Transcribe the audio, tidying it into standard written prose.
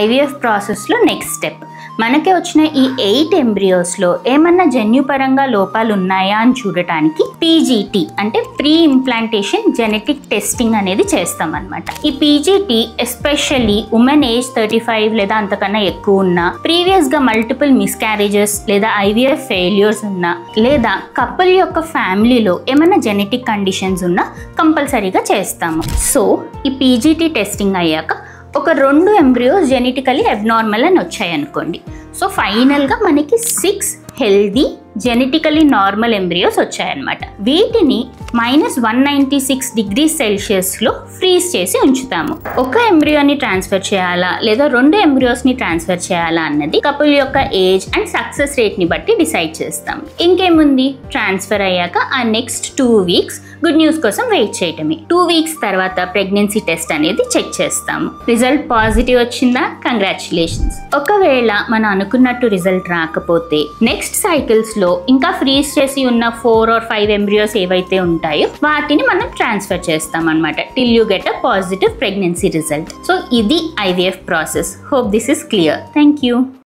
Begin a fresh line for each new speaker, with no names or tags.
IVF ప్రాసెస్లో next step. మనకి వచ్చిన ఈ 8 ఎంబ్రియోస్లో ఏమన్నా జన్యుపరంగా లోపాలు ఉన్నాయా అని చూడటానికి PGT అంటే ప్రీ ఇంప్లాంటేషన్ జెనెటిక్ టెస్టింగ్ అనేది చేస్తామన్నమాట. ఈ PGT ఎస్పెషల్లీ ఉమెన్ ఏజ్ 35 లేదా అంతకన్నా ఎక్కువ ఉన్నా, ప్రీవియస్గా మల్టిపుల్ మిస్క్యారేజెస్ లేదా IVF ఫెయిల్యూర్స్ ఉన్నా, లేదా కపుల్ యొక్క ఫ్యామిలీలో ఏమైనా జెనెటిక్ కండిషన్స్ ఉన్నా కంపల్సరీగా చేస్తాము. సో ఈ PGT టెస్టింగ్ అయ్యాక ఒక 2 ఎంబ్రియోస్ జెనెటికలీ అబ్నార్మల్ అని వచ్చాయనుకోండి. సో ఫైనల్గా మనకి 6 హెల్దీ జెనెటికలీ నార్మల్ ఎంబ్రియోస్ వచ్చాయన్నమాట. వీటిని -196 degrees Celsiusలో ఫ్రీజ్ చేసి ఉంచుతాము. ఒక ఎంబ్రియోని ట్రాన్స్ఫర్ చేయాలా లేదా 2 ఎంబ్రియోస్ని ట్రాన్స్ఫర్ చేయాలా అన్నది కపుల్ యొక్క ఏజ్ అండ్ సక్సెస్ రేట్ని బట్టి డిసైడ్ చేస్తాం. ఇంకేముంది, ట్రాన్స్ఫర్ అయ్యాక ఆ నెక్స్ట్ 2 వీక్స్ గుడ్ న్యూస్ కోసం వెయిట్ చేయటమే. 2 వీక్స్ తర్వాత ప్రెగ్నెన్సీ టెస్ట్ అనేది చెక్ చేస్తాము. రిజల్ట్ పాజిటివ్ వచ్చిందా, కంగ్రాచులేషన్స్. ఒకవేళ మనం అనుకున్నట్టు రిజల్ట్ రాకపోతే నెక్స్ట్ సైకిల్స్లో ఇంకా ఫ్రీజ్ చేసి ఉన్న 4 or 5 ఎంబ్రియోస్ ఏవైతే ఉంటాయో వాటిని మనం ట్రాన్స్ఫర్ చేస్తాం అన్నమాట, till you get a positive pregnancy result. So ఇది IVF process. Hope this is clear. Thank you.